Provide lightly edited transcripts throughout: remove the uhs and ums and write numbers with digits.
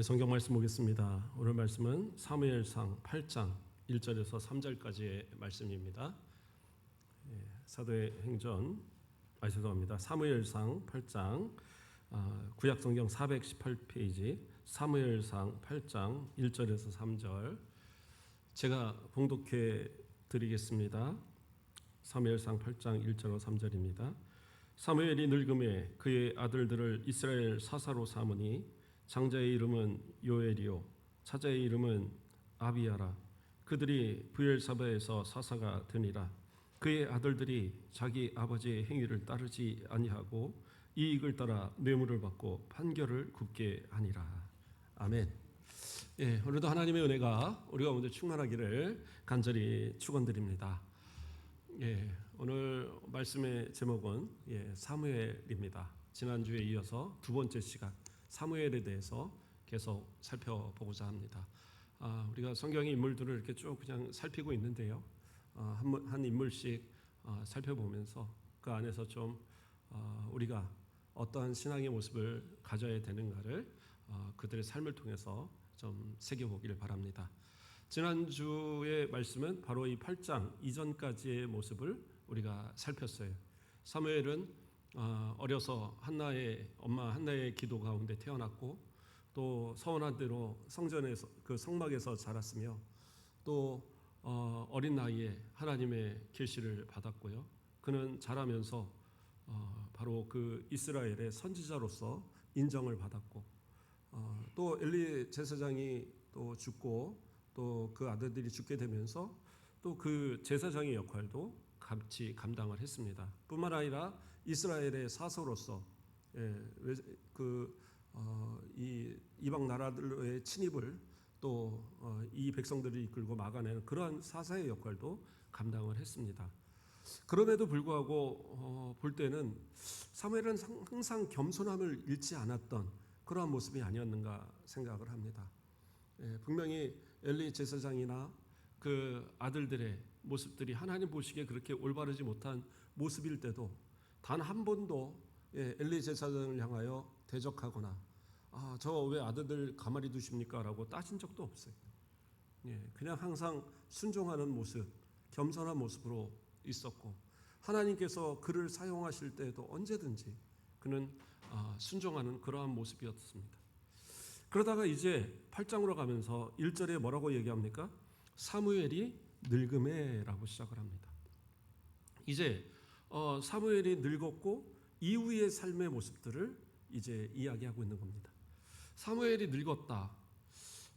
우리 성경 말씀 보겠습니다. 오늘 말씀은 사무엘상 8장 1절에서 3절까지의 말씀입니다. 죄송합니다. 사무엘상 8장 구약 성경 418페이지 사무엘상 8장 1절에서 3절 제가 봉독해 드리겠습니다. 사무엘상 8장 1절로 3절입니다. 사무엘이 늙음에 그의 아들들을 이스라엘 사사로 삼으니 장자의 이름은 요엘이요 차자의 이름은 아비야라. 그들이 브엘사바에서 사사가 되니라. 그의 아들들이 자기 아버지의 행위를 따르지 아니하고 이익을 따라 뇌물을 받고 판결을 굽게 하니라. 아멘. 오늘도 하나님의 은혜가 우리 가운데 충만하기를 간절히 축원드립니다. 오늘 말씀의 제목은 사무엘입니다. 지난주에 이어서 두 번째 시간 사무엘에 대해서 계속 살펴보고자 합니다. 우리가 성경의 인물들을 이렇게 쭉 그냥 살피고 있는데요. 한 인물씩 살펴보면서 그 안에서 좀 우리가 어떠한 신앙의 모습을 가져야 되는가를 그들의 삶을 통해서 좀 새겨보기를 바랍니다. 지난주의 말씀은 바로 이 8장 이전까지의 모습을 우리가 살폈어요. 사무엘은 어려서 엄마 한나의 기도 가운데 태어났고 또 서원한 대로 성전에서 그 성막에서 자랐으며 또 어린 나이에 하나님의 계시를 받았고요. 그는 자라면서 바로 그 이스라엘의 선지자로서 인정을 받았고 또 엘리 제사장이 또 죽고 또 그 아들들이 죽게 되면서 또 그 제사장의 역할도 같이 감당을 했습니다. 뿐만 아니라 이스라엘의 사서로서 이 이방 나라들의 침입을 또 이 백성들을 이끌고 막아내는 그러한 사사의 역할도 감당을 했습니다. 그럼에도 불구하고 볼 때는 사무엘은 항상 겸손함을 잃지 않았던 그러한 모습이 아니었는가 생각을 합니다. 분명히 엘리 제사장이나 그 아들들의 모습들이 하나님 보시기에 그렇게 올바르지 못한 모습일 때도 단 한 번도 엘리 제사장을 향하여 대적하거나 저 왜 아들들 가만히 두십니까? 라고 따진 적도 없어요. 그냥 항상 순종하는 모습, 겸손한 모습으로 있었고 하나님께서 그를 사용하실 때에도 언제든지 그는 순종하는 그러한 모습이었습니다. 그러다가 이제 8장으로 가면서 1절에 뭐라고 얘기합니까? 사무엘이 늙음에라고 시작을 합니다. 이제 사무엘이 늙었고 이후의 삶의 모습들을 이제 이야기하고 있는 겁니다. 사무엘이 늙었다.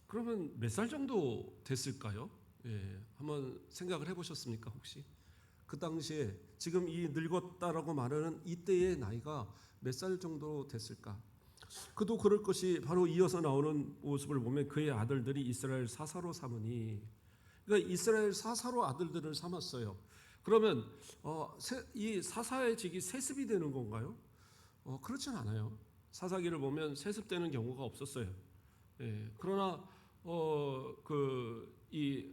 그러면 몇 살 정도 됐을까요? 한번 생각을 해보셨습니까? 혹시 그 당시에 지금 이 늙었다라고 말하는 이때의 나이가 몇 살 정도 됐을까? 그도 그럴 것이 바로 이어서 나오는 모습을 보면 그의 아들들이 이스라엘 사사로 삼으니, 그러니까 이스라엘 사사로 아들들을 삼았어요. 그러면 이 사사의 직이 세습이 되는 건가요? 그렇진 않아요. 사사기를 보면 세습되는 경우가 없었어요. 그러나 이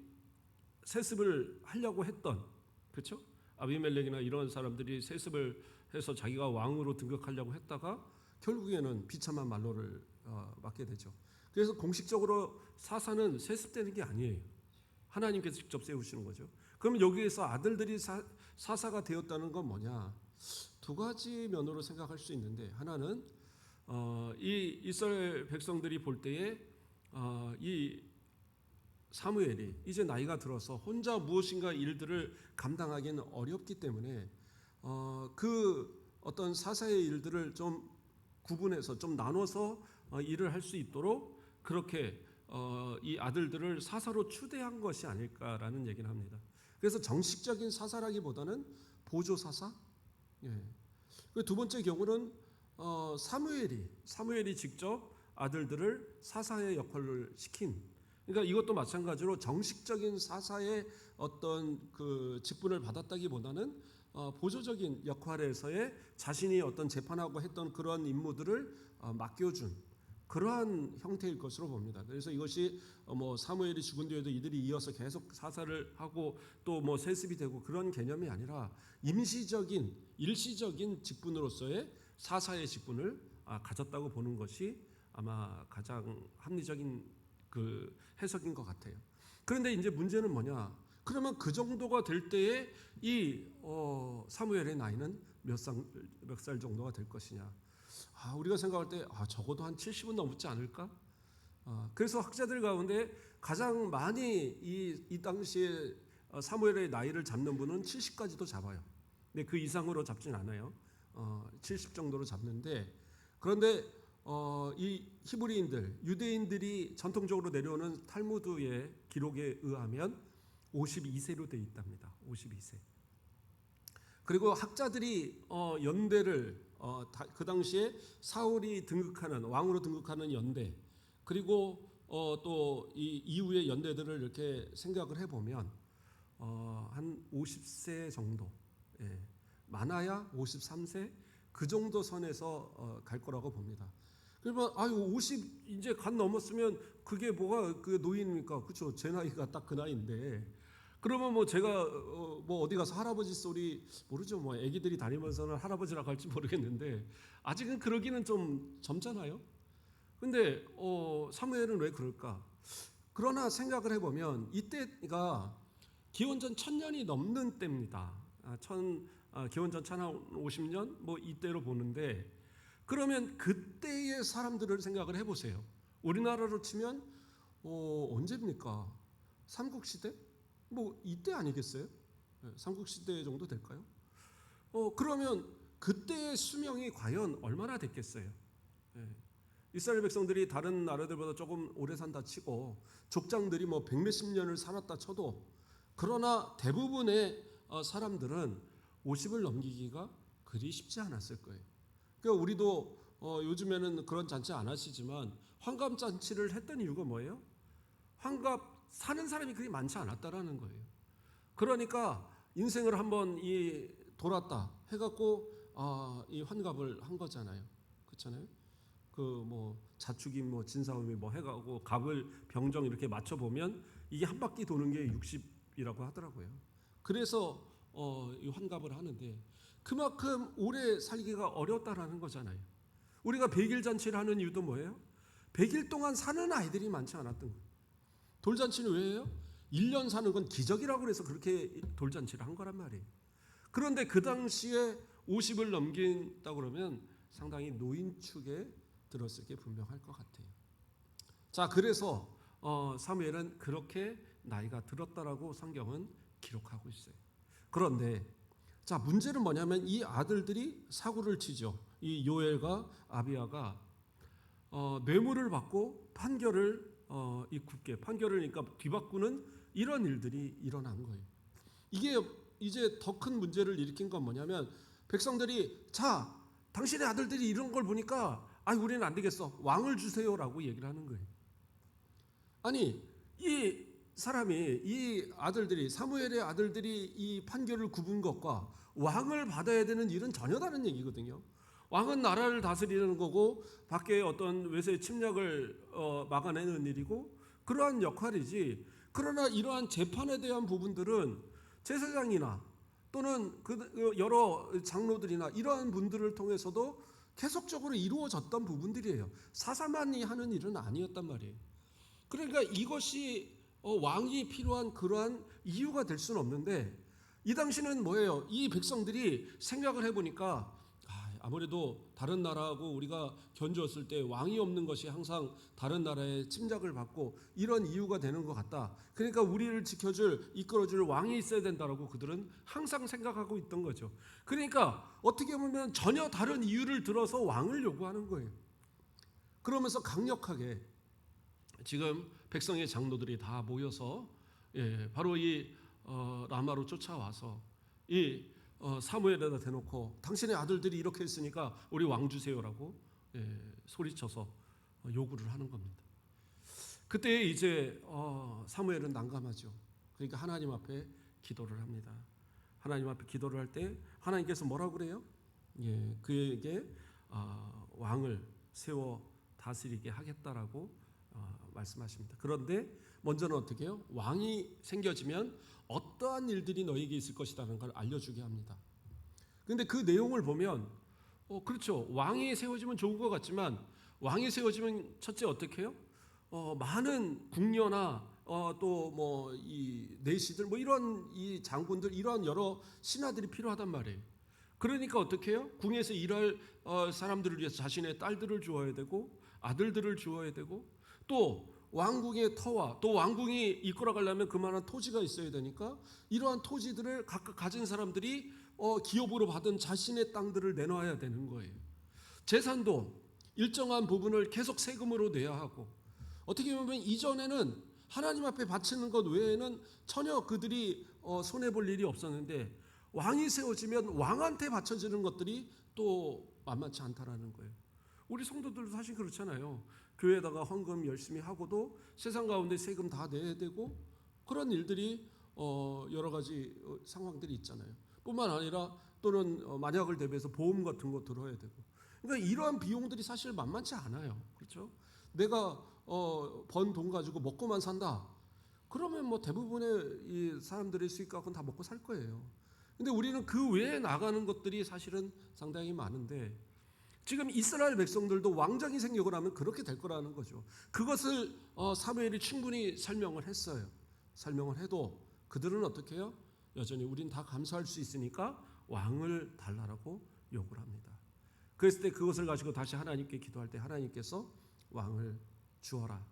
세습을 하려고 했던, 그렇죠? 아비멜렉이나 이런 사람들이 세습을 해서 자기가 왕으로 등극하려고 했다가 결국에는 비참한 말로를 맞게 되죠. 그래서 공식적으로 사사는 세습되는 게 아니에요. 하나님께서 직접 세우시는 거죠. 그럼 여기에서 아들들이 사사가 되었다는 건 뭐냐? 두 가지 면으로 생각할 수 있는데, 하나는 이 이스라엘 백성들이 볼 때에 이 사무엘이 이제 나이가 들어서 혼자 무엇인가 일들을 감당하기는 어렵기 때문에 그 어떤 사사의 일들을 좀 구분해서 좀 나눠서 일을 할 수 있도록 그렇게 이 아들들을 사사로 추대한 것이 아닐까라는 얘기를 합니다. 그래서 정식적인 사사라기보다는 보조 사사. 두 번째 경우는 사무엘이 직접 아들들을 사사의 역할을 시킨. 그러니까 이것도 마찬가지로 정식적인 사사의 어떤 그 직분을 받았다기보다는 보조적인 역할에서의 자신이 어떤 재판하고 했던 그런 임무들을 맡겨준 그러한 형태일 것으로 봅니다. 그래서 이것이 사무엘이 죽은 뒤에도 이들이 이어서 계속 사사를 하고 또 세습이 되고 그런 개념이 아니라 일시적인 직분으로서의 사사의 직분을 가졌다고 보는 것이 아마 가장 합리적인 그 해석인 것 같아요. 그런데 이제 문제는 뭐냐? 그러면 그 정도가 될 때에 이 사무엘의 나이는 몇 살 정도가 될 것이냐? 우리가 생각할 때 적어도 한 70은 넘지 않을까? 그래서 학자들 가운데 가장 많이 이 당시에 사무엘의 나이를 잡는 분은 70까지도 잡아요. 근데 그 이상으로 잡진 않아요. 70 정도로 잡는데, 그런데 이 히브리인들, 유대인들이 전통적으로 내려오는 탈무드의 기록에 의하면 52세로 되어 있답니다. 52세. 그리고 학자들이 연대를 그 당시에 사울이 등극하는, 왕으로 등극하는 연대, 그리고 또 이 이후의 연대들을 이렇게 생각을 해보면 한 50세 정도, 많아야 53세 그 정도 선에서 갈 거라고 봅니다. 그러면 50 이제 간 넘었으면 그게 뭐가 그 노인입니까? 그렇죠. 제 나이가 딱 그 나이인데, 그러면 뭐 제가 뭐 어디 가서 할아버지 소리 모르죠. 뭐 아기들이 다니면서는 할아버지라고 할지 모르겠는데 아직은 그러기는 좀 젊잖아요. 근데 사무엘은 왜 그럴까? 그러나 생각을 해보면 이때가 기원전 1000년이 넘는 때입니다. 기원전 1050년 뭐 이때로 보는데, 그러면 그때의 사람들을 생각을 해보세요. 우리나라로 치면 언제입니까? 삼국시대? 뭐 이때 아니겠어요? 삼국시대 정도 될까요? 그러면 그때의 수명이 과연 얼마나 됐겠어요? 이스라엘 백성들이 다른 나라들보다 조금 오래 산다 치고 족장들이 뭐 백몇십 년을 살았다 쳐도, 그러나 대부분의 사람들은 50을 넘기기가 그리 쉽지 않았을 거예요. 그러니까 우리도 요즘에는 그런 잔치 안 하시지만 환갑 잔치를 했던 이유가 뭐예요? 환갑 사는 사람이 그리 많지 않았다라는 거예요. 그러니까 인생을 한번 돌았다 해갖고 이 환갑을 한 거잖아요. 그렇잖아요. 그 뭐 자축인 뭐 진사오미 뭐 해가고 갑을 병정 이렇게 맞춰 보면 이게 한 바퀴 도는 게 60이라고 하더라고요. 그래서 이 환갑을 하는데 그만큼 오래 살기가 어렵다라는 거잖아요. 우리가 100일 잔치를 하는 이유도 뭐예요? 100일 동안 사는 아이들이 많지 않았던 거예요. 돌잔치는 왜 해요? 1년 사는 건 기적이라고 해서 그렇게 돌잔치를 한 거란 말이에요. 그런데 그 당시에 50을 넘긴다고 그러면 상당히 노인축에 들었을 게 분명할 것 같아요. 자, 그래서 사무엘은 그렇게 나이가 들었다라고 성경은 기록하고 있어요. 그런데 자, 문제는 뭐냐면 이 아들들이 사고를 치죠. 이 요엘과 아비야가 뇌물을 받고 판결을 굳게 판결을 그러니까 뒤바꾸는 이런 일들이 일어난 거예요. 이게 이제 더 큰 문제를 일으킨 건 뭐냐면 백성들이 자, 당신의 아들들이 이런 걸 보니까 우리는 안 되겠어. 왕을 주세요라고 얘기를 하는 거예요. 아니, 이 사람이 이 아들들이 사무엘의 아들들이 이 판결을 굽은 것과 왕을 받아야 되는 일은 전혀 다른 얘기거든요. 왕은 나라를 다스리는 거고 밖에 어떤 외세 침략을 막아내는 일이고 그러한 역할이지. 그러나 이러한 재판에 대한 부분들은 제사장이나 또는 그 여러 장로들이나 이러한 분들을 통해서도 계속적으로 이루어졌던 부분들이에요. 사사만이 하는 일은 아니었단 말이에요. 그러니까 이것이 왕이 필요한 그러한 이유가 될 수는 없는데, 이 당시는 뭐예요? 이 백성들이 생각을 해보니까 아무래도 다른 나라하고 우리가 견주었을 때 왕이 없는 것이 항상 다른 나라의 침략을 받고 이런 이유가 되는 것 같다. 그러니까 우리를 지켜줄, 이끌어줄 왕이 있어야 된다라고 그들은 항상 생각하고 있던 거죠. 그러니까 어떻게 보면 전혀 다른 이유를 들어서 왕을 요구하는 거예요. 그러면서 강력하게 지금 백성의 장로들이 다 모여서 바로 이 라마로 쫓아와서 이 사무엘에다 대놓고 당신의 아들들이 이렇게 했으니까 우리 왕 주세요라고 소리쳐서 요구를 하는 겁니다. 그때 이제 사무엘은 난감하죠. 그러니까 하나님 앞에 기도를 합니다. 하나님 앞에 기도를 할 때 하나님께서 뭐라고 그래요? 그에게 왕을 세워 다스리게 하겠다라고 말씀하십니다. 그런데 먼저는 어떻게 해요? 왕이 생겨지면 어떠한 일들이 너에게 있을 것이라는 걸 알려주게 합니다. 그런데 그 내용을 보면 그렇죠. 왕이 세워지면 좋은 것 같지만 왕이 세워지면 첫째 어떻게 해요? 많은 궁녀나 또 뭐 이 내시들 뭐 이런 이 장군들 이런 여러 신하들이 필요하단 말이에요. 그러니까 어떻게 해요? 궁에서 일할 사람들을 위해서 자신의 딸들을 주어야 되고 아들들을 주어야 되고 또 왕궁의 터와 또 왕궁이 이끌어 가려면 그만한 토지가 있어야 되니까 이러한 토지들을 각각 가진 사람들이 기업으로 받은 자신의 땅들을 내놔야 되는 거예요. 재산도 일정한 부분을 계속 세금으로 내야 하고 어떻게 보면 이전에는 하나님 앞에 바치는 것 외에는 전혀 그들이 손해볼 일이 없었는데 왕이 세워지면 왕한테 바쳐지는 것들이 또 만만치 않다라는 거예요. 우리 성도들도 사실 그렇잖아요. 교회에다가 헌금 열심히 하고도 세상 가운데 세금 다 내야 되고 그런 일들이 여러 가지 상황들이 있잖아요. 뿐만 아니라 또는 만약을 대비해서 보험 같은 거 들어야 되고 그러니까 이러한 비용들이 사실 만만치 않아요. 그렇죠? 내가 번 돈 가지고 먹고만 산다. 그러면 뭐 대부분의 이 사람들의 수익額은 다 먹고 살 거예요. 근데 우리는 그 외에 나가는 것들이 사실은 상당히 많은데 지금 이스라엘 백성들도 왕정이 생기고 나면 그렇게 될 거라는 거죠. 그것을 사무엘이 충분히 설명을 했어요. 설명을 해도 그들은 어떻게 해요? 여전히 우린 다 감수할 수 있으니까 왕을 달라라고 요구를 합니다. 그랬을 때 그것을 가지고 다시 하나님께 기도할 때 하나님께서 왕을 주어라,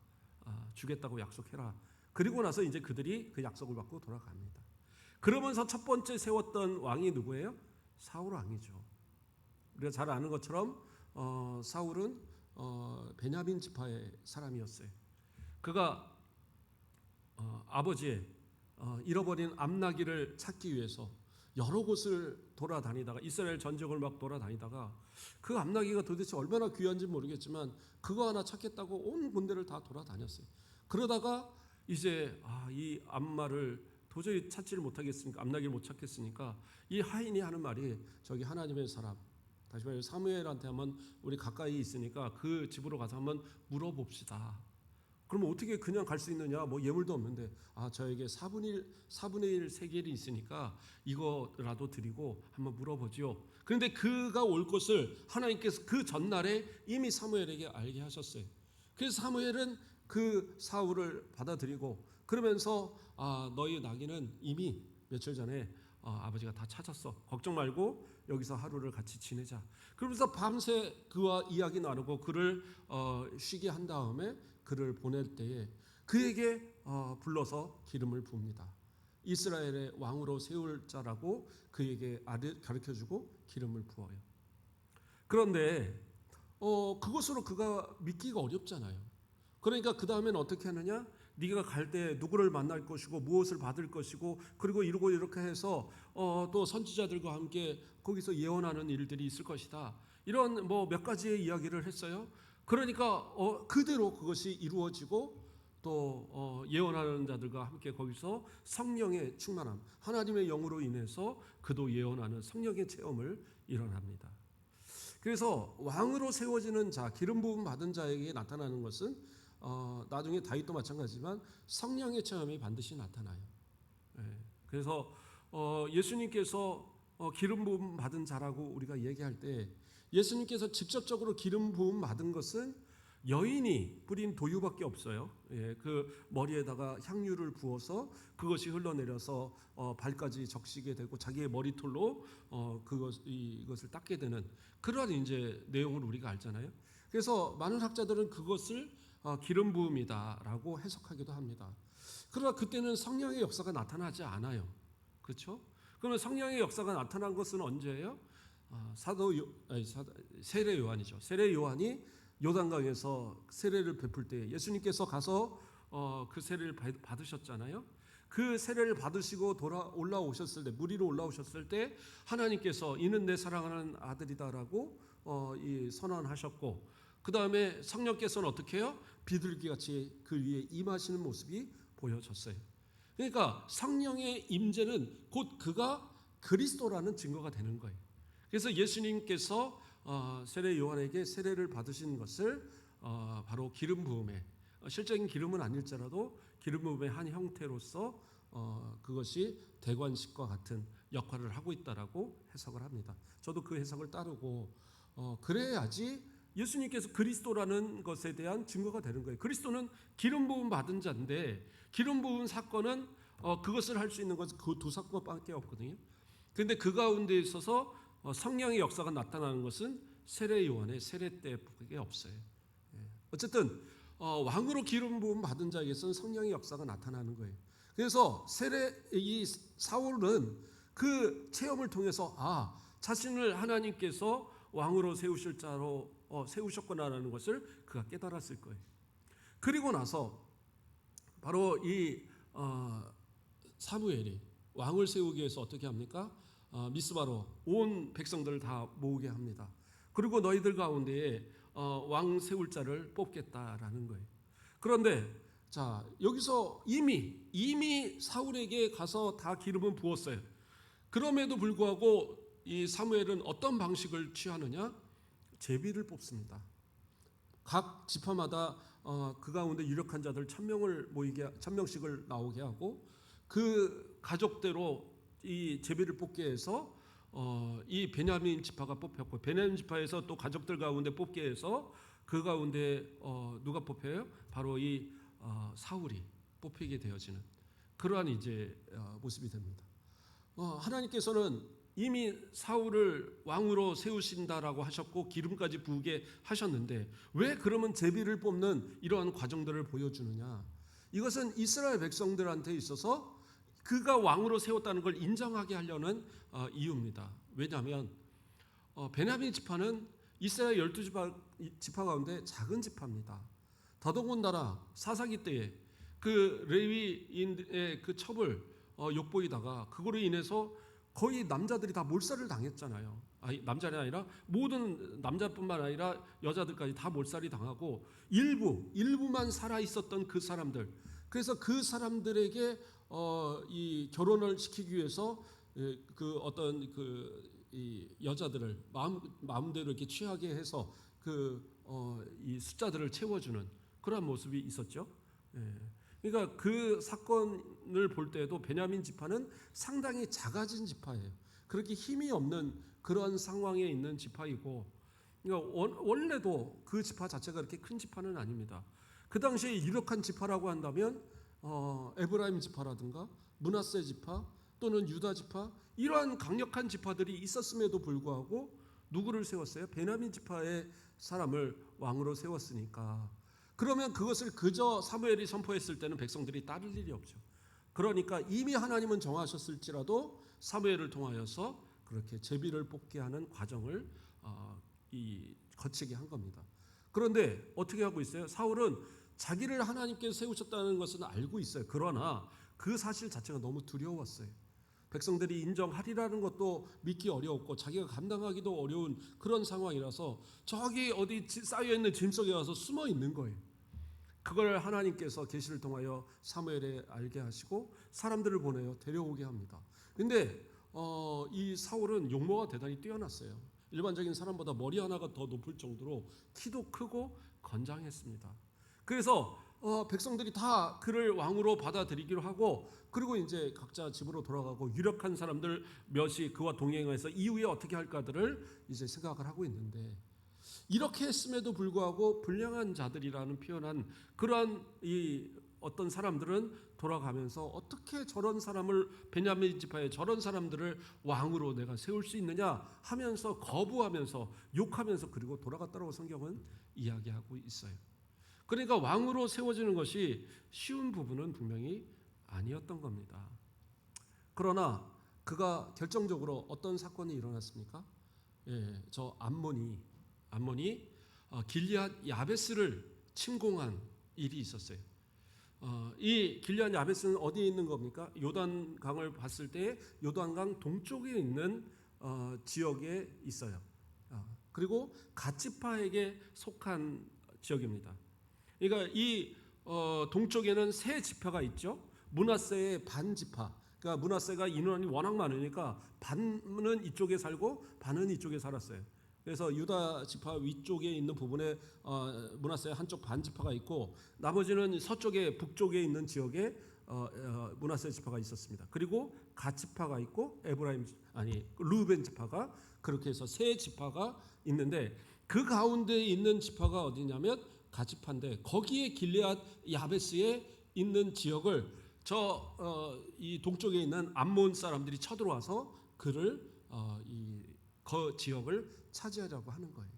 주겠다고 약속해라. 그리고 나서 이제 그들이 그 약속을 받고 돌아갑니다. 그러면서 첫 번째 세웠던 왕이 누구예요? 사울 왕이죠. 우리가 잘 아는 것처럼 사울은 베냐민 지파의 사람이었어요. 그가 아버지의 잃어버린 암나귀를 찾기 위해서 여러 곳을 돌아다니다가 이스라엘 전역을 막 돌아다니다가 그 암나귀가 도대체 얼마나 귀한지 모르겠지만 그거 하나 찾겠다고 온 군대를 다 돌아다녔어요. 그러다가 이제 이 암마를 도저히 찾지를 못하겠으니까 암나귀를 못 찾겠으니까 이 하인이 하는 말이 저기 하나님의 사람 다시 말해 사무엘한테 한번 우리 가까이 있으니까 그 집으로 가서 한번 물어봅시다. 그러면 어떻게 그냥 갈 수 있느냐? 뭐 예물도 없는데 저에게 4분의 1 세겔이 있으니까 이거라도 드리고 한번 물어보지요. 그런데 그가 올 것을 하나님께서 그 전날에 이미 사무엘에게 알게 하셨어요. 그래서 사무엘은 그 사울을 받아들이고 그러면서 너희 나귀는 이미 며칠 전에 아버지가 다 찾았어. 걱정 말고 여기서 하루를 같이 지내자. 그러면서 밤새 그와 이야기 나누고 그를 쉬게 한 다음에 그를 보낼 때에 그에게 불러서 기름을 부읍니다. 이스라엘의 왕으로 세울 자라고 그에게 가르쳐주고 기름을 부어요. 그런데 그것으로 그가 믿기가 어렵잖아요. 그러니까 그 다음에는 어떻게 하느냐? 네가 갈 때 누구를 만날 것이고 무엇을 받을 것이고 그리고 이러고 이렇게 해서 또 선지자들과 함께 거기서 예언하는 일들이 있을 것이다. 이런 뭐 몇 가지의 이야기를 했어요. 그러니까 그대로 그것이 이루어지고 또 예언하는 자들과 함께 거기서 성령의 충만함, 하나님의 영으로 인해서 그도 예언하는 성령의 체험을 일어납니다. 그래서 왕으로 세워지는 자, 기름 부음 받은 자에게 나타나는 것은 나중에 다윗도 마찬가지지만 성령의 체험이 반드시 나타나요. 그래서 예수님께서 기름 부음 받은 자라고 우리가 얘기할 때 예수님께서 직접적으로 기름 부음 받은 것은 여인이 뿌린 도유밖에 없어요. 그 머리에다가 향유를 부어서 그것이 흘러내려서 발까지 적시게 되고 자기의 머리털로 이것을 닦게 되는 그러한 이제 내용을 우리가 알잖아요. 그래서 많은 학자들은 그것을 기름 부음이다라고 해석하기도 합니다. 그러나 그때는 성령의 역사가 나타나지 않아요. 그렇죠? 그러면 성령의 역사가 나타난 것은 언제예요? 세례 요한이죠. 세례 요한이 요단강에서 세례를 베풀 때 예수님께서 가서 그 세례를 받으셨잖아요. 그 세례를 받으시고 올라오셨을 때 물 위로 올라오셨을 때 하나님께서 이는 내 사랑하는 아들이다라고 선언하셨고 그 다음에 성령께서는 어떻게 해요? 비둘기같이 그 위에 임하시는 모습이 보여졌어요. 그러니까 성령의 임재는 곧 그가 그리스도라는 증거가 되는 거예요. 그래서 예수님께서 세례 요한에게 세례를 받으신 것을 바로 기름 부음에 실적인 기름은 아닐지라도 기름 부음의 한 형태로서 그것이 대관식과 같은 역할을 하고 있다라고 해석을 합니다. 저도 그 해석을 따르고 그래야지 예수님께서 그리스도라는 것에 대한 증거가 되는 거예요. 그리스도는 기름 부음 받은 자인데 기름 부음 사건은 그것을 할 수 있는 것은 그 두 사건밖에 없거든요. 그런데 그 가운데 있어서 성령의 역사가 나타나는 것은 세례 요한의 세례 때밖에 없어요. 어쨌든 왕으로 기름 부음 받은 자에게서는 성령의 역사가 나타나는 거예요. 그래서 이 사울은 그 체험을 통해서 자신을 하나님께서 왕으로 세우실 자로 세우셨구나라는 것을 그가 깨달았을 거예요. 그리고 나서 바로 이 사무엘이 왕을 세우기 위해서 어떻게 합니까? 미스바로 온 백성들을 다 모으게 합니다. 그리고 너희들 가운데에 왕 세울 자를 뽑겠다라는 거예요. 그런데 자, 여기서 이미 사울에게 가서 다 기름은 부었어요. 그럼에도 불구하고 이 사무엘은 어떤 방식을 취하느냐? 제비를 뽑습니다. 각 지파마다 그 가운데 유력한 자들 1000명씩을 나오게 하고 그 가족대로 이 제비를 뽑게 해서 이 베냐민 지파가 뽑혔고, 베냐민 지파에서 또 가족들 가운데 뽑게 해서 그 가운데 누가 뽑혀요? 바로 이 사울이 뽑히게 되어지는 그러한 이제 모습이 됩니다. 하나님께서는 이미 사울을 왕으로 세우신다라고 하셨고 기름까지 부게 하셨는데 왜 그러면 제비를 뽑는 이러한 과정들을 보여주느냐? 이것은 이스라엘 백성들한테 있어서 그가 왕으로 세웠다는 걸 인정하게 하려는 이유입니다. 왜냐하면 베냐민 지파는 이스라엘 12지파 가운데 작은 지파입니다. 더더군다나 사사기 때에 그 레위인의 그 첩을 욕보이다가 그거로 인해서 거의 남자들이 다 몰살을 당했잖아요. 남자가 아니라 모든 남자뿐만 아니라 여자들까지 다 몰살이 당하고 일부만 살아 있었던 그 사람들. 그래서 그 사람들에게 이 결혼을 시키기 위해서 그 어떤 이 여자들을 마음대로 이렇게 취하게 해서 이 숫자들을 채워주는 그런 모습이 있었죠. 그러니까 그 사건을 볼 때도 베냐민 지파는 상당히 작아진 지파예요. 그렇게 힘이 없는 그런 상황에 있는 지파이고, 그러니까 원래도 그 지파 자체가 그렇게 큰 지파는 아닙니다. 그 당시에 유력한 지파라고 한다면 에브라임 지파라든가 므낫세 지파 또는 유다 지파 이러한 강력한 지파들이 있었음에도 불구하고 누구를 세웠어요? 베냐민 지파의 사람을 왕으로 세웠으니까. 그러면 그것을 그저 사무엘이 선포했을 때는 백성들이 따를 일이 없죠. 그러니까 이미 하나님은 정하셨을지라도 사무엘을 통하여서 그렇게 제비를 뽑게 하는 과정을 거치게 한 겁니다. 그런데 어떻게 하고 있어요? 사울은 자기를 하나님께서 세우셨다는 것은 알고 있어요. 그러나 그 사실 자체가 너무 두려웠어요. 백성들이 인정하리라는 것도 믿기 어려웠고 자기가 감당하기도 어려운 그런 상황이라서 저기 어디 쌓여있는 짐 속에 가서 숨어 있는 거예요. 그걸 하나님께서 계시를 통하여 사무엘에 알게 하시고 사람들을 보내어 데려오게 합니다. 그런데 이 사울은 용모가 대단히 뛰어났어요. 일반적인 사람보다 머리 하나가 더 높을 정도로 키도 크고 건장했습니다. 그래서 백성들이 다 그를 왕으로 받아들이기로 하고 그리고 이제 각자 집으로 돌아가고 유력한 사람들 몇이 그와 동행해서 이후에 어떻게 할까들을 이제 생각을 하고 있는데 이렇게 했음에도 불구하고 불량한 자들이라는 표현한 그러한 이 어떤 사람들은 돌아가면서 어떻게 저런 사람을 베냐민 지파의 저런 사람들을 왕으로 내가 세울 수 있느냐 하면서 거부하면서 욕하면서 그리고 돌아갔다고 성경은 이야기하고 있어요. 그러니까 왕으로 세워지는 것이 쉬운 부분은 분명히 아니었던 겁니다. 그러나 그가 결정적으로 어떤 사건이 일어났습니까? 저 암몬이 길리앗 야베스를 침공한 일이 있었어요. 이 길리앗 야베스는 어디에 있는 겁니까? 요단강을 봤을 때 요단강 동쪽에 있는 지역에 있어요. 그리고 갓지파에게 속한 지역입니다. 그러니까 이 동쪽에는 세 지파가 있죠. 므낫세의 반 지파. 그러니까 므낫세가 인원이 워낙 많으니까 반은 이쪽에 살고 반은 이쪽에 살았어요. 그래서 유다 지파 위쪽에 있는 부분에 므낫세의 한쪽 반 지파가 있고 나머지는 서쪽에 북쪽에 있는 지역에 므낫세 지파가 있었습니다. 그리고 갓 지파가 있고 르우벤 지파가 그렇게 해서 세 지파가 있는데 그 가운데 있는 지파가 어디냐면 가지파인데 거기에 길르앗 야베스에 있는 지역을 이 동쪽에 있는 암몬 사람들이 쳐들어와서 그를 그 지역을 차지하려고 하는 거예요.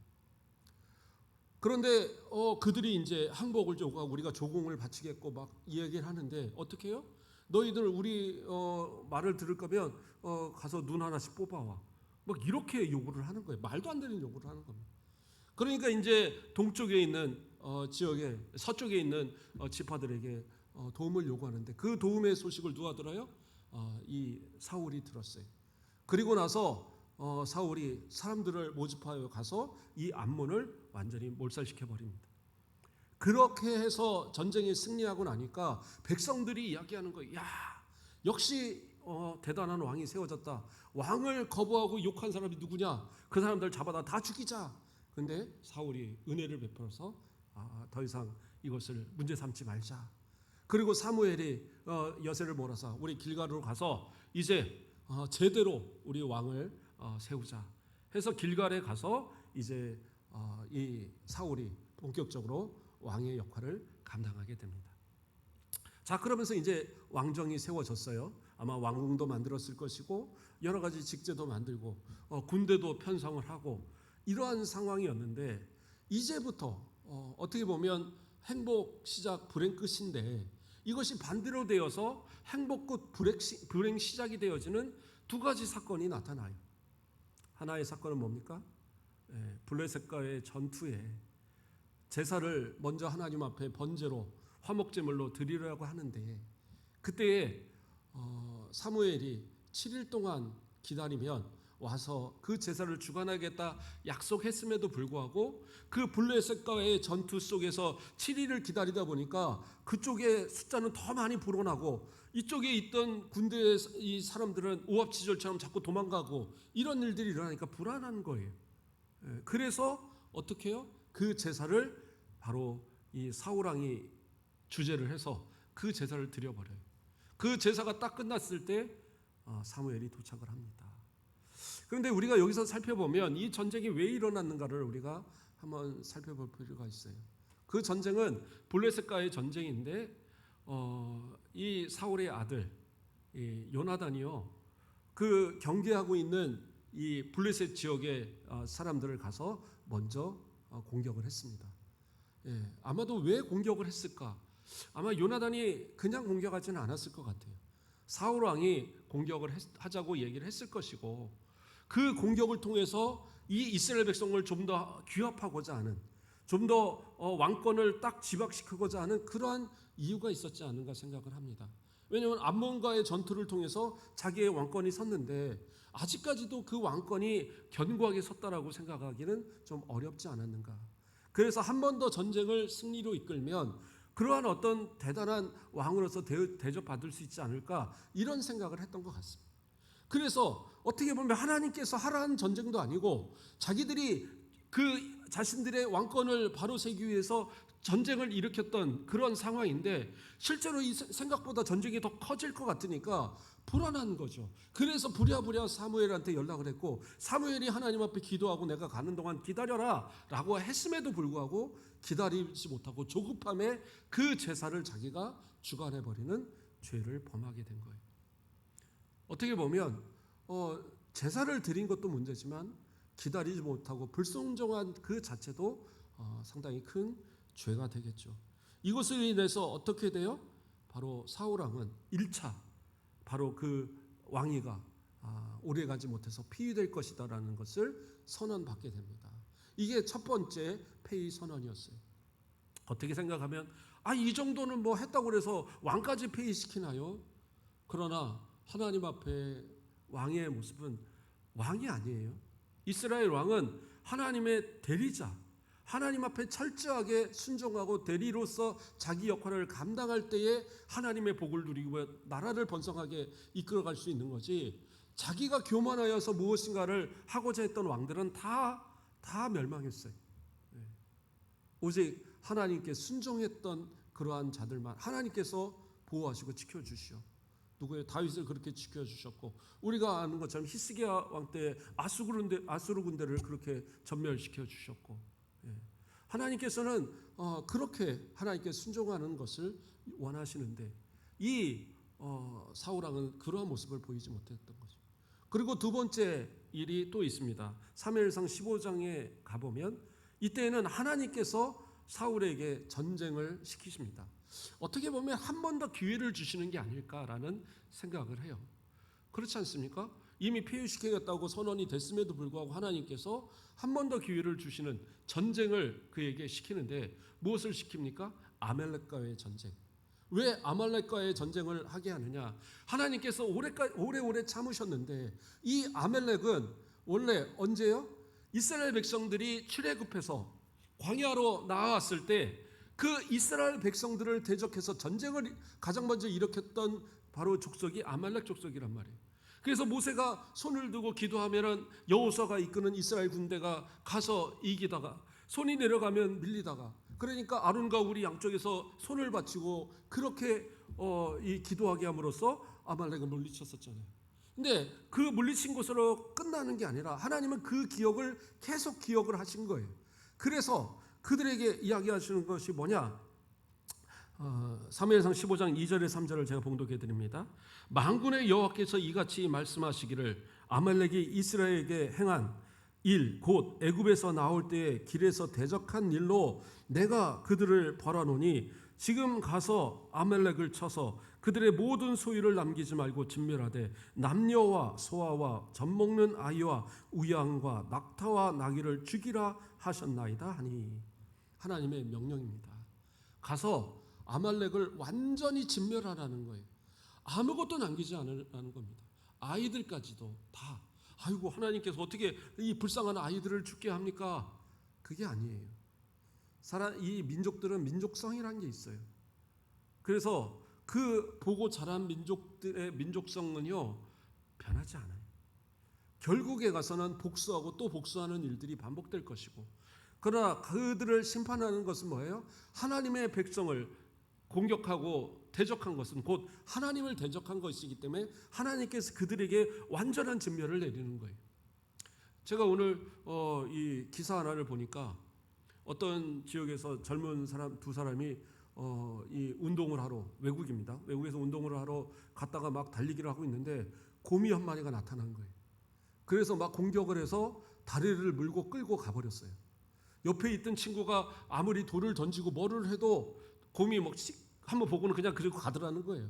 그런데 그들이 이제 항복을 요구하고 우리가 조공을 바치겠고 막 이야기를 하는데 어떻게 해요? 너희들 우리 말을 들을 거면 가서 눈 하나씩 뽑아와. 막 이렇게 요구를 하는 거예요. 말도 안 되는 요구를 하는 겁니다. 그러니까 이제 동쪽에 있는 지역에 서쪽에 있는 지파들에게 도움을 요구하는데 그 도움의 소식을 누가 들어요? 이 사울이 들었어요. 그리고 나서 사울이 사람들을 모집하여 가서 이 암몬을 완전히 몰살시켜 버립니다. 그렇게 해서 전쟁에 승리하고 나니까 백성들이 이야기하는 거예요. 야, 역시 대단한 왕이 세워졌다. 왕을 거부하고 욕한 사람이 누구냐? 그 사람들 잡아다 다 죽이자. 근데 사울이 은혜를 베풀어서 더 이상 이것을 문제 삼지 말자. 그리고 사무엘이 여세를 몰아서 우리 길갈으로 가서 이제 제대로 우리 왕을 세우자 해서 길갈에 가서 이제 이 사울이 본격적으로 왕의 역할을 감당하게 됩니다. 자, 그러면서 이제 왕정이 세워졌어요. 아마 왕궁도 만들었을 것이고 여러 가지 직제도 만들고 군대도 편성을 하고 이러한 상황이었는데 이제부터 어떻게 보면 행복 시작 불행 끝인데 이것이 반대로 되어서 행복 끝 불행 시작이 되어지는 두 가지 사건이 나타나요. 하나의 사건은 뭡니까? 블레셋과의 전투에 제사를 먼저 하나님 앞에 번제로 화목제물로 드리려고 하는데 그때에 사무엘이 7일 동안 기다리면 와서 그 제사를 주관하겠다 약속했음에도 불구하고 그 블레셋과의 전투 속에서 7일을 기다리다 보니까 그쪽의 숫자는 더 많이 불어나고 이쪽에 있던 군대의 이 사람들은 오합지졸처럼 자꾸 도망가고 이런 일들이 일어나니까 불안한 거예요. 그래서 어떻게 해요? 그 제사를 바로 이 사울왕이 주재를 해서 그 제사를 드려버려요. 그 제사가 딱 끝났을 때 사무엘이 도착을 합니다. 그런데 우리가 여기서 살펴보면 이 전쟁이 왜 일어났는가를 우리가 한번 살펴볼 필요가 있어요. 그 전쟁은 블레셋과의 전쟁인데 이 사울의 아들 이 요나단이요, 그 경계하고 있는 이 블레셋 지역의 사람들을 가서 먼저 공격을 했습니다. 아마도 왜 공격을 했을까? 아마 요나단이 그냥 공격하지는 않았을 것 같아요. 사울 왕이 공격을 하자고 얘기를 했을 것이고 그 공격을 통해서 이 이스라엘 백성을 좀 더 규합하고자 하는, 좀 더 왕권을 딱 지박시키고자 하는 그러한 이유가 있었지 않은가 생각을 합니다. 왜냐하면 암몬과의 전투를 통해서 자기의 왕권이 섰는데 아직까지도 그 왕권이 견고하게 섰다라고 생각하기는 좀 어렵지 않았는가. 그래서 한 번 더 전쟁을 승리로 이끌면 그러한 어떤 대단한 왕으로서 대접받을 수 있지 않을까, 이런 생각을 했던 것 같습니다. 그래서 어떻게 보면 하나님께서 하라는 전쟁도 아니고 자기들이 그 자신들의 왕권을 바로 세우기 위해서 전쟁을 일으켰던 그런 상황인데 실제로 이 생각보다 전쟁이 더 커질 것 같으니까 불안한 거죠. 그래서 부랴부랴 사무엘한테 연락을 했고 사무엘이 하나님 앞에 기도하고 내가 가는 동안 기다려라 라고 했음에도 불구하고 기다리지 못하고 조급함에 그 제사를 자기가 주관해버리는 죄를 범하게 된 거예요. 어떻게 보면 제사를 드린 것도 문제지만 기다리지 못하고 불순종한 그 자체도 상당히 큰 죄가 되겠죠. 이것으로 인해서 어떻게 돼요? 바로 사울왕은 1차 바로 그 왕위가 오래가지 못해서 폐위될 것이다라는 것을 선언받게 됩니다. 이게 첫 번째 폐위 선언이었어요. 어떻게 생각하면 이 정도는 뭐 했다고 해서 왕까지 폐위시키나요? 그러나 하나님 앞에 왕의 모습은 왕이 아니에요. 이스라엘 왕은 하나님의 대리자, 하나님 앞에 철저하게 순종하고 대리로서 자기 역할을 감당할 때에 하나님의 복을 누리고 나라를 번성하게 이끌어갈 수 있는 거지, 자기가 교만하여서 무엇인가를 하고자 했던 왕들은 다 멸망했어요. 오직 하나님께 순종했던 그러한 자들만 하나님께서 보호하시고 지켜주시오. 누구예요? 다윗을 그렇게 지켜주셨고, 우리가 아는 것처럼 히스기야 왕 때 아수르 군대를 그렇게 전멸시켜 주셨고, 하나님께서는 그렇게 하나님께 순종하는 것을 원하시는데 이 사울 왕은 그러한 모습을 보이지 못했던 거죠. 그리고 두 번째 일이 또 있습니다. 사무엘상 15장에 가보면 이때에는 하나님께서 사울에게 전쟁을 시키십니다. 어떻게 보면 한 번 더 기회를 주시는 게 아닐까라는 생각을 해요. 그렇지 않습니까? 이미 폐위시키겠다고 선언이 됐음에도 불구하고 하나님께서 한 번 더 기회를 주시는 전쟁을 그에게 시키는데 무엇을 시킵니까? 아말렉과의 전쟁. 왜 아말렉과의 전쟁을 하게 하느냐? 하나님께서 오래오래 참으셨는데 이 아말렉은 원래 언제요? 이스라엘 백성들이 출애굽해서 광야로 나아왔을 때 그 이스라엘 백성들을 대적해서 전쟁을 가장 먼저 일으켰던 바로 족속이 아말렉 족속이란 말이에요. 그래서 모세가 손을 두고 기도하면은 여호수아가 이끄는 이스라엘 군대가 가서 이기다가 손이 내려가면 밀리다가, 그러니까 아론과 우리 양쪽에서 손을 받치고 그렇게 이 기도하게 함으로써 아말렉을 물리쳤었잖아요. 근데 그 물리친 것으로 끝나는 게 아니라 하나님은 그 기억을 계속 기억을 하신 거예요. 그래서 그들에게 이야기하시는 것이 뭐냐? 사무엘상 15장 2절에 3절을 제가 봉독해 드립니다. 만군의 여호와께서 이같이 말씀하시기를 아말렉이 이스라엘에게 행한 일 곧 애굽에서 나올 때에 길에서 대적한 일로 내가 그들을 벌하노니 지금 가서 아말렉을 쳐서 그들의 모든 소유를 남기지 말고 진멸하되 남녀와 소아와 젖먹는 아이와 우양과 낙타와 나귀를 죽이라 하셨나이다 하니, 하나님의 명령입니다. 가서 아말렉을 완전히 진멸하라는 거예요. 아무것도 남기지 않으라는 겁니다. 아이들까지도 다. 아이고, 하나님께서 어떻게 이 불쌍한 아이들을 죽게 합니까? 그게 아니에요. 이 민족들은 민족성이라는 게 있어요. 그래서 그 보고 자란 민족들의 민족성은요 변하지 않아요. 결국에 가서는 복수하고 또 복수하는 일들이 반복될 것이고, 그러나 그들을 심판하는 것은 뭐예요? 하나님의 백성을 공격하고 대적한 것은 곧 하나님을 대적한 것이기 때문에 하나님께서 그들에게 완전한 진멸을 내리는 거예요. 제가 오늘 이 기사 하나를 보니까 어떤 지역에서 젊은 사람 두 사람이 이 운동을 하러, 외국입니다. 외국에서 운동을 하러 갔다가 막 달리기를 하고 있는데 곰이 한 마리가 나타난 거예요. 그래서 막 공격을 해서 다리를 물고 끌고 가버렸어요. 옆에 있던 친구가 아무리 돌을 던지고 뭐를 해도 곰이 막 한번 보고는 그냥 그리고 가더라는 거예요.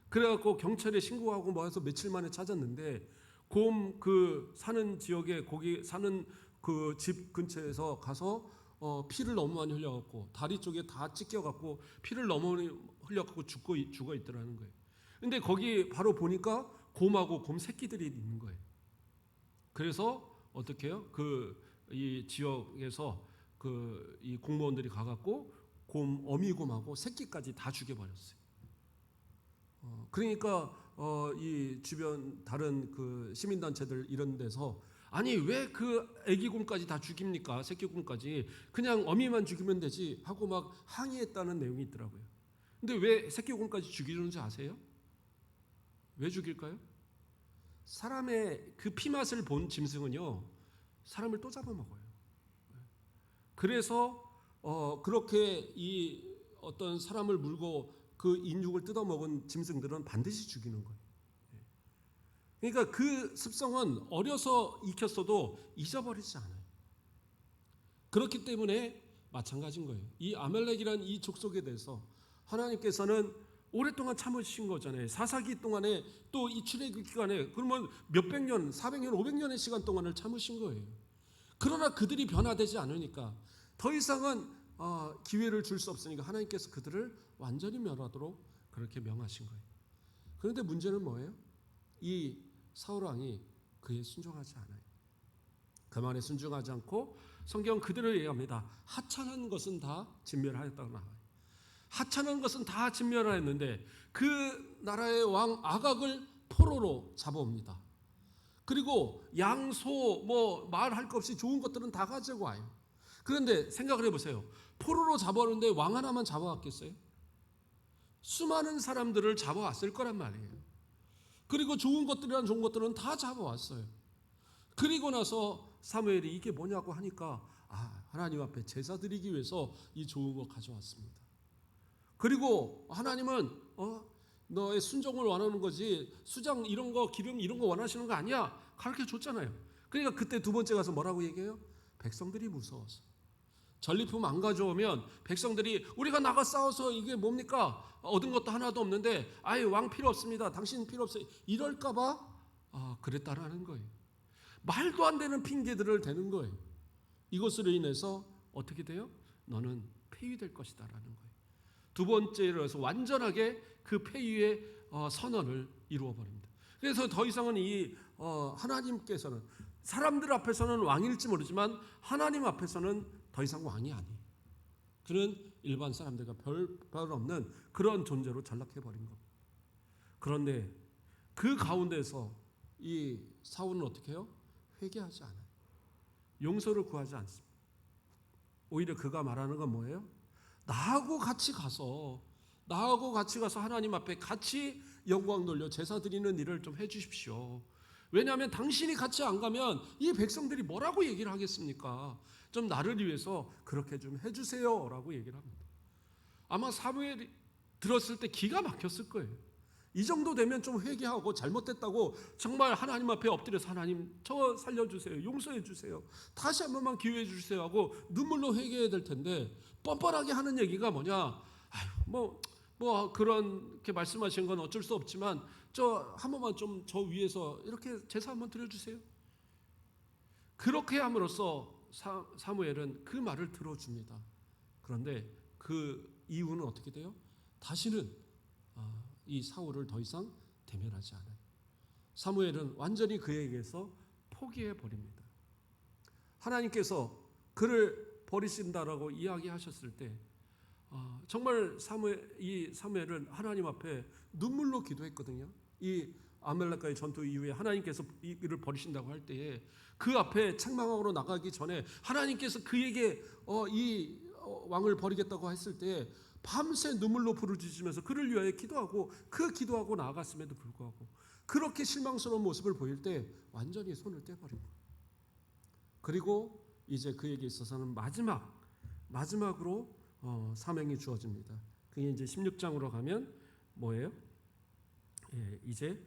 그래갖고 경찰에 신고하고 뭐 해서 며칠 만에 찾았는데 곰 그 사는 지역에 거기 사는 그 집 근처에서 가서 피를 너무 많이 흘려갖고 다리 쪽에 다 찢겨갖고 피를 너무 많이 흘려갖고 죽어 있더라는 거예요. 근데 거기 바로 보니까 곰하고 곰 새끼들이 있는 거예요. 그래서 어떻게 해요? 이 지역에서 이 공무원들이 가갖고 어미곰하고 새끼까지 다 죽여버렸어요. 그러니까 이 주변 다른 그 시민단체들 이런 데서 아니 왜 그 애기곰까지 다 죽입니까? 새끼곰까지 그냥 어미만 죽이면 되지 하고 막 항의했다는 내용이 있더라고요. 근데 왜 새끼곰까지 죽이는지 아세요? 왜 죽일까요? 사람의 그 피맛을 본 짐승은요 사람을 또 잡아먹어요. 그래서 그렇게 이 어떤 사람을 물고 그 인육을 뜯어먹은 짐승들은 반드시 죽이는 거예요. 그러니까 그 습성은 어려서 익혔어도 잊어버리지 않아요. 그렇기 때문에 마찬가지인 거예요. 이 아말렉이라는 이 족속에 대해서 하나님께서는 오랫동안 참으신 거잖아요. 사사기 동안에 또 이 출애굽 기간에 그러면 몇백 년, 400년, 500년의 시간 동안을 참으신 거예요. 그러나 그들이 변화되지 않으니까 더 이상은 기회를 줄 수 없으니까 하나님께서 그들을 완전히 멸하도록 그렇게 명하신 거예요. 그런데 문제는 뭐예요? 이 사울 왕이 그에 순종하지 않아요. 그 말에 순종하지 않고 성경 그대로 얘기합니다. 하찮은 것은 다 진멸하였다고 나와요. 하찮은 것은 다 진멸하였는데 그 나라의 왕 아각을 포로로 잡아옵니다. 그리고 양소 뭐 말할 것 없이 좋은 것들은 다 가지고 와요. 그런데 생각을 해보세요. 포로로 잡아오는데 왕 하나만 잡아왔겠어요? 수많은 사람들을 잡아왔을 거란 말이에요. 그리고 좋은 것들이란 좋은 것들은 다 잡아왔어요. 그리고 나서 사무엘이 이게 뭐냐고 하니까 하나님 앞에 제사 드리기 위해서 이 좋은 거 가져왔습니다. 그리고 하나님은 너의 순종을 원하는 거지 수장 이런 거 기름 이런 거 원하시는 거 아니야. 가르쳐 줬잖아요. 그러니까 그때 두 번째 가서 뭐라고 얘기해요? 백성들이 무서워서. 전리품 안 가져오면 백성들이 우리가 나가 싸워서 이게 뭡니까? 얻은 것도 하나도 없는데 아예 왕 필요 없습니다. 당신 필요 없어요. 이럴까 봐 그랬다라는 거예요. 말도 안 되는 핑계들을 대는 거예요. 이것으로 인해서 어떻게 돼요? 너는 폐위될 것이다라는 거예요. 두 번째로 해서 완전하게 그 폐위의 선언을 이루어 버립니다. 그래서 더 이상은 이 하나님께서는 사람들 앞에서는 왕일지 모르지만 하나님 앞에서는 더 이상 왕이 아니에요. 그는 일반 사람들과 별 없는 그런 존재로 전락해 버린 겁니다. 그런데 그 가운데서 이 사울은 어떻게 해요? 회개하지 않아요. 용서를 구하지 않습니다. 오히려 그가 말하는 건 뭐예요? 나하고 같이 가서 하나님 앞에 같이 영광 돌려 제사 드리는 일을 좀 해주십시오. 왜냐하면 당신이 같이 안 가면 이 백성들이 뭐라고 얘기를 하겠습니까? 좀 나를 위해서 그렇게 좀 해주세요라고 얘기를 합니다. 아마 사무엘이 들었을 때 기가 막혔을 거예요. 이 정도 되면 좀 회개하고 잘못됐다고 정말 하나님 앞에 엎드려서 하나님 저 살려주세요. 용서해 주세요. 다시 한 번만 기회해 주세요 하고 눈물로 회개해야 될 텐데 뻔뻔하게 하는 얘기가 뭐냐? 그렇게 말씀하신 건 어쩔 수 없지만 저 한 번만 좀 저 위에서 이렇게 제사 한번 드려주세요. 그렇게 함으로써 사무엘은 그 말을 들어줍니다. 그런데 그 이후는 어떻게 돼요? 다시는 이 사울을 더 이상 대면하지 않아요. 사무엘은 완전히 그에게서 포기해 버립니다. 하나님께서 그를 버리신다라고 이야기하셨을 때 정말 사무엘은 하나님 앞에 눈물로 기도했거든요. 이 아말렉과의 전투 이후에 하나님께서 이를 버리신다고 할 때에 그 앞에 책망하러 나가기 전에 하나님께서 그에게 이 왕을 버리겠다고 했을 때 밤새 눈물로 부르짖으면서 그를 위하여 기도하고 나아갔음에도 불구하고 그렇게 실망스러운 모습을 보일 때 완전히 손을 떼버린 거예요. 그리고 이제 그에게 있어서는 마지막으로 사명이 주어집니다. 그게 이제 16장으로 가면 뭐예요? 이제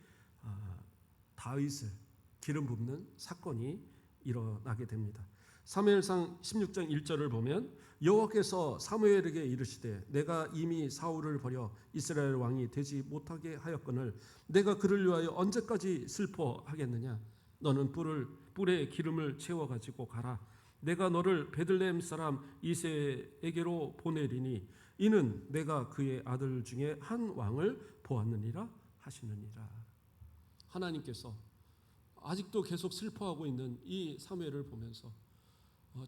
다윗을 기름 붓는 사건이 일어나게 됩니다. 사무엘상 16장 1절을 보면 여호와께서 사무엘에게 이르시되 내가 이미 사울을 버려 이스라엘 왕이 되지 못하게 하였거늘 내가 그를 위하여 언제까지 슬퍼하겠느냐? 너는 뿔에 기름을 채워 가지고 가라. 내가 너를 베들레헴 사람 이새에게로 보내리니 이는 내가 그의 아들 중에 한 왕을 보았느니라 하시느니라. 하나님께서 아직도 계속 슬퍼하고 있는 이 사무엘을 보면서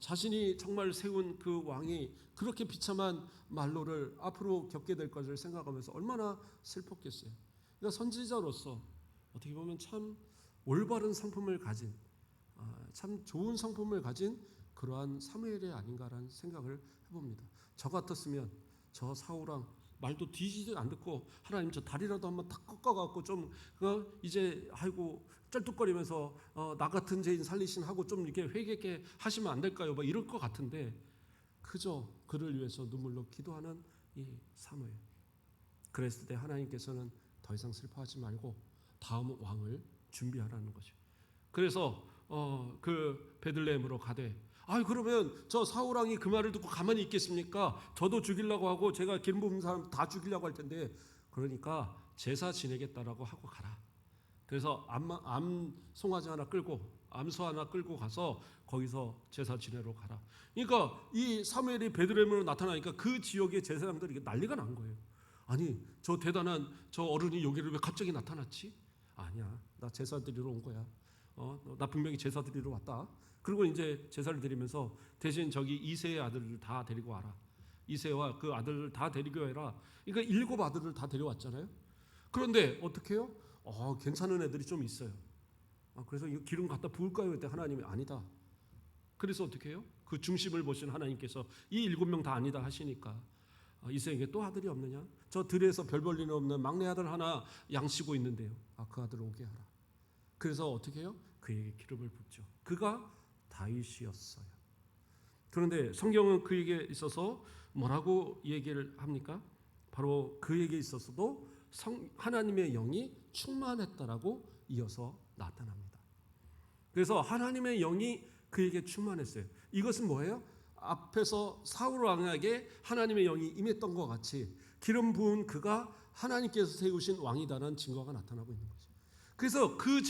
자신이 정말 세운 그 왕이 그렇게 비참한 말로를 앞으로 겪게 될 것을 생각하면서 얼마나 슬펐겠어요. 그러니까 선지자로서 어떻게 보면 참 올바른 성품을 가진 참 좋은 성품을 가진 그러한 사무엘이 아닌가라는 생각을 해봅니다. 저 같았으면 저 사울왕 말도 뒤지도 안 듣고 하나님 저 다리라도 한번 탁 꺾어갖고 좀 이제 아이고 쩔뚝거리면서 나 같은 죄인 살리신 하고 좀 이렇게 회개게 하시면 안 될까요? 막 이럴 것 같은데 그저 그를 위해서 눈물로 기도하는 이 사무엘. 그랬을 때 하나님께서는 더 이상 슬퍼하지 말고 다음 왕을 준비하라는 거죠. 그래서 그 베들레헴으로 가되 그러면 저 사울왕이 그 말을 듣고 가만히 있겠습니까? 저도 죽이려고 하고 제가 기름 부은 사람 다 죽이려고 할 텐데 그러니까 제사 지내겠다라고 하고 가라. 그래서 암송아지 하나 끌고 암소 하나 끌고 가서 거기서 제사 지내러 가라. 그러니까 이 사무엘이 베들레헴으로 나타나니까 그 지역의 제사장들이 난리가 난 거예요. 아니 저 대단한 저 어른이 여기를 왜 갑자기 나타났지? 아니야 나 제사 드리러 온 거야. 나 분명히 제사 드리러 왔다. 그리고 이제 제사를 드리면서 대신 저기 이새의 아들을 다 데리고 와라. 이새와 그 아들을 다 데리고 와라. 그러니까 7 아들을 다 데려왔잖아요. 그런데 어떻게 해요? 괜찮은 애들이 좀 있어요. 그래서 이 기름 갖다 부을까요? 그때 하나님이 아니다. 그래서 어떻게 해요? 그 중심을 보신 하나님께서 이 7명 다 아니다 하시니까 이세에게 또 아들이 없느냐? 저 들에서 별 볼 일 없는 막내 아들 하나 양치고 있는데요. 그 아들 오게 하라. 그래서 어떻게 해요? 그에게 기름을 붓죠. 그가 다윗이었어요. 그런데 성경은 그에게 있어서 뭐라고 얘기를 합니까? 바로 그에게 있어서도 하나님의 영이 충만했다라고 이어서 나타납니다. 그래서 하나님의 영이 그에게 충만했어요. 이것은 뭐예요? 앞에서 사울 왕에게 하나님의 영이 임했던 것 같이 기름 부은 그가 하나님께서 세우신 왕이다라는 증거가 나타나고 있는 거죠. 그래서 그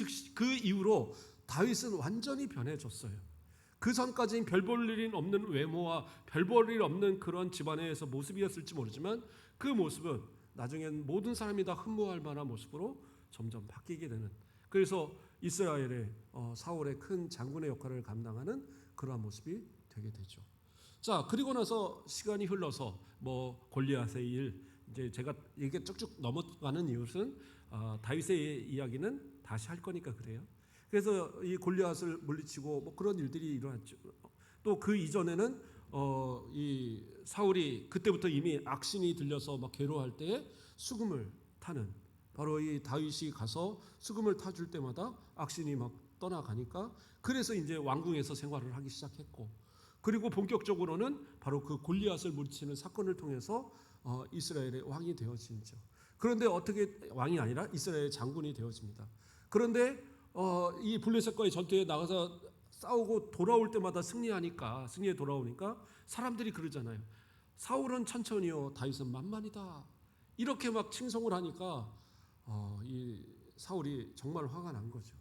이후로 다윗은 완전히 변해졌어요. 그 전까지는 별 볼 일이 없는 외모와 별 볼 일 없는 그런 집안에서 모습이었을지 모르지만 그 모습은 나중엔 모든 사람이 다 흠모할 만한 모습으로 점점 바뀌게 되는, 그래서 이스라엘의 사울의 큰 장군의 역할을 감당하는 그러한 모습이 되게 되죠. 자, 그리고 나서 시간이 흘러서 뭐 골리앗의 일, 이제 제가 이게 쭉쭉 넘어가는 이유는 다윗의 이야기는 다시 할 거니까 그래요. 그래서 이 골리앗을 물리치고 뭐 그런 일들이 일어났죠. 또 그 이전에는 이 사울이 그때부터 이미 악신이 들려서 막 괴로워할 때에 수금을 타는, 바로 이 다윗이 가서 수금을 타줄 때마다 악신이 막 떠나가니까 그래서 이제 왕궁에서 생활을 하기 시작했고, 그리고 본격적으로는 바로 그 골리앗을 물리치는 사건을 통해서 이스라엘의 왕이 되어지죠. 그런데 어떻게 왕이 아니라 이스라엘의 장군이 되어집니다. 그런데 이 블레셋과의 전투에 나가서 싸우고 돌아올 때마다 승리에 돌아오니까 사람들이 그러잖아요. 사울은 천천히요, 다윗은 만만이다. 이렇게 막 칭송을 하니까 이 사울이 정말 화가 난 거죠.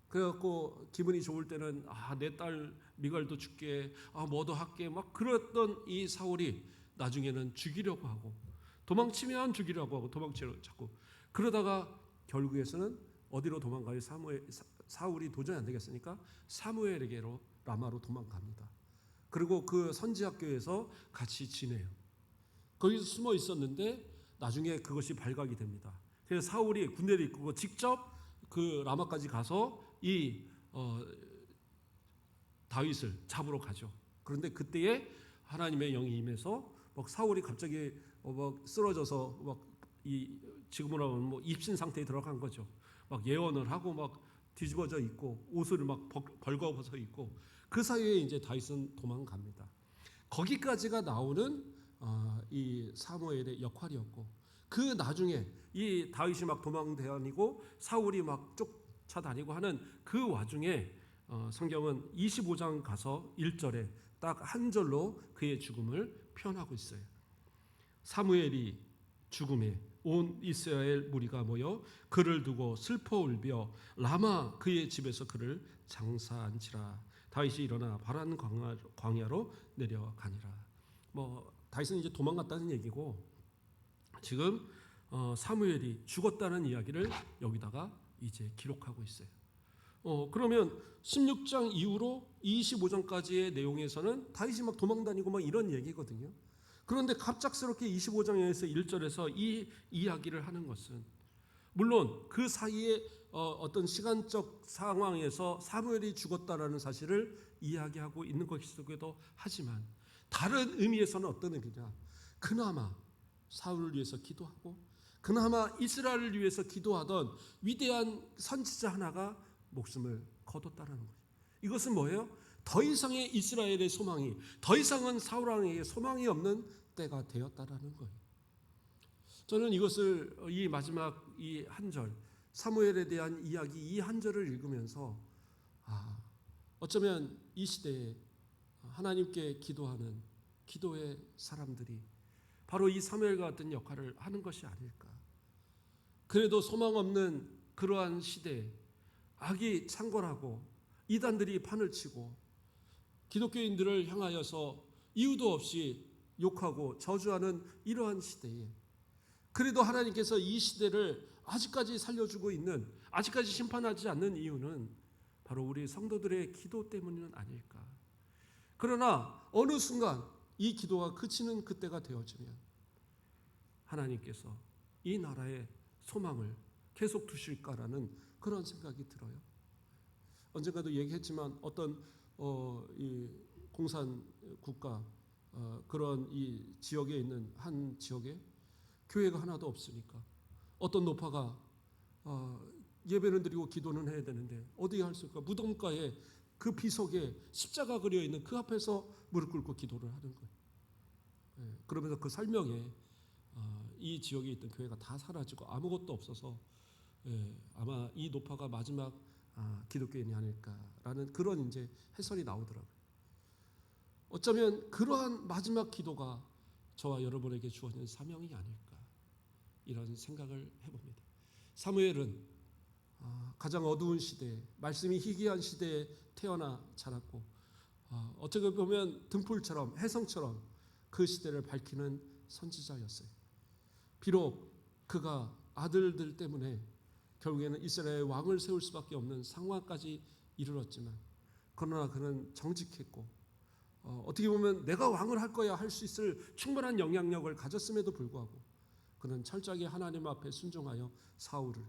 그래갖고 기분이 좋을 때는 내 딸 미갈도 줄게, 뭐도 할게, 막 그랬던 이 사울이 나중에는 죽이려고 하고, 도망치면 죽이려고 하고 도망치려고 자꾸 그러다가 결국에서는 어디로 도망가요? 사울이 도저히 안 되겠으니까 사무엘에게로 라마로 도망갑니다. 그리고 그 선지학교에서 같이 지내요. 거기서 숨어 있었는데 나중에 그것이 발각이 됩니다. 그래서 사울이 군대를 이끌고 직접 그 라마까지 가서 이 다윗을 잡으러 가죠. 그런데 그때에 하나님의 영이 임해서 막 사울이 갑자기 막 쓰러져서 막 지금으로 하면 뭐 입신 상태에 들어간 거죠. 막 예언을 하고 막 뒤집어져 있고 옷을 막 벌거벗어 있고, 그 사이에 이제 다윗은 도망갑니다. 거기까지가 나오는 이 사무엘의 역할이었고, 그 나중에 이 다윗이 막 도망다니고 사울이 막 쫓아다니고 하는 그 와중에 성경은 25장 가서 1절에 딱 한 절로 그의 죽음을 표현하고 있어요. 사무엘이 죽음에 온 이스라엘 무리가 모여 그를 두고 슬퍼 울며 라마 그의 집에서 그를 장사한지라. 다윗이 일어나 바란 광야로 내려가니라. 뭐 다윗은 이제 도망갔다는 얘기고, 지금 사무엘이 죽었다는 이야기를 여기다가 이제 기록하고 있어요. 그러면 16장 이후로 25장까지의 내용에서는 다윗이 막 도망다니고 막 이런 얘기거든요. 그런데 갑작스럽게 25장에서 1절에서 이 이야기를 하는 것은, 물론 그 사이에 어떤 시간적 상황에서 사무엘이 죽었다라는 사실을 이야기하고 있는 것이기도 하지만, 다른 의미에서는 어떤 의미냐, 그나마 사울을 위해서 기도하고 그나마 이스라엘을 위해서 기도하던 위대한 선지자 하나가 목숨을 거뒀다라는 거죠. 이것은 뭐예요? 더 이상의 이스라엘의 소망이, 더 이상은 사울 왕에게 소망이 없는 때가 되었다라는 거예요. 저는 이것을 이 마지막 이 한 절, 사무엘에 대한 이야기 이 한 절을 읽으면서 어쩌면 이 시대에 하나님께 기도하는 기도의 사람들이 바로 이 사무엘과 같은 역할을 하는 것이 아닐까. 그래도 소망 없는 그러한 시대에 악이 창궐하고 이단들이 판을 치고 기독교인들을 향하여서 이유도 없이 욕하고 저주하는 이러한 시대에, 그래도 하나님께서 이 시대를 아직까지 살려주고 있는, 아직까지 심판하지 않는 이유는 바로 우리 성도들의 기도 때문은 아닐까. 그러나 어느 순간 이 기도가 그치는 그때가 되어지면 하나님께서 이 나라의 소망을 계속 두실까라는 그런 생각이 들어요. 언젠가도 얘기했지만 어떤 이 공산 국가 그런 이 지역에 있는 한 지역에 교회가 하나도 없으니까 어떤 노파가 예배는 드리고 기도는 해야 되는데 어디에 할 수 있을까? 무덤가에 그 비석에 십자가 그려 있는 그 앞에서 무릎 꿇고 기도를 하는 거예요. 그러면서 그 설명에 이 지역에 있던 교회가 다 사라지고 아무것도 없어서 아마 이 노파가 마지막 기독교인이 아닐까라는 그런 이제 해설이 나오더라고요. 어쩌면 그러한 마지막 기도가 저와 여러분에게 주어진 사명이 아닐까 이런 생각을 해봅니다. 사무엘은 가장 어두운 시대에 말씀이 희귀한 시대에 태어나 자랐고 어떻게 보면 등불처럼 혜성처럼 그 시대를 밝히는 선지자였어요. 비록 그가 아들들 때문에 결국에는 이스라엘 왕을 세울 수밖에 없는 상황까지 이르렀지만 그러나 그는 정직했고 어떻게 보면 내가 왕을 할 거야 할 수 있을 충분한 영향력을 가졌음에도 불구하고 그는 철저하게 하나님 앞에 순종하여 사울을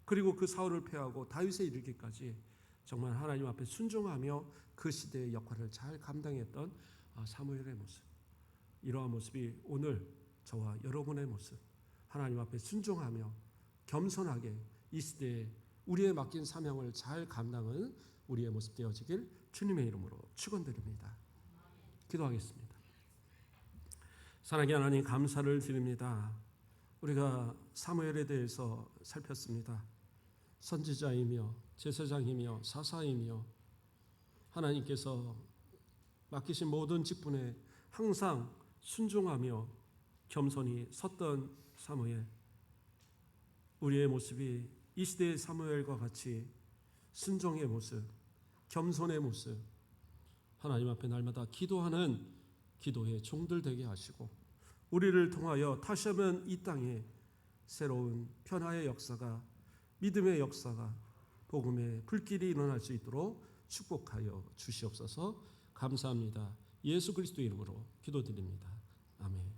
그리고 그 사울을 패하고 다윗에 이르기까지 정말 하나님 앞에 순종하며 그 시대의 역할을 잘 감당했던 사무엘의 모습, 이러한 모습이 오늘 저와 여러분의 모습, 하나님 앞에 순종하며 겸손하게 이 시대에 우리의 맡긴 사명을 잘 감당하는 우리의 모습 되어지길 주님의 이름으로 축원드립니다. 기도하겠습니다. 사랑의 하나님, 감사를 드립니다. 우리가 사무엘에 대해서 살폈습니다. 선지자이며 제사장이며 사사이며 하나님께서 맡기신 모든 직분에 항상 순종하며 겸손히 섰던 사무엘, 우리의 모습이 이 시대의 사무엘과 같이 순종의 모습, 겸손의 모습, 하나님 앞에 날마다 기도하는 기도의 종들 되게 하시고 우리를 통하여 다시 한번 이 땅에 새로운 변화의 역사가, 믿음의 역사가, 복음의 불길이 일어날 수 있도록 축복하여 주시옵소서. 감사합니다. 예수 그리스도 이름으로 기도드립니다. 아멘.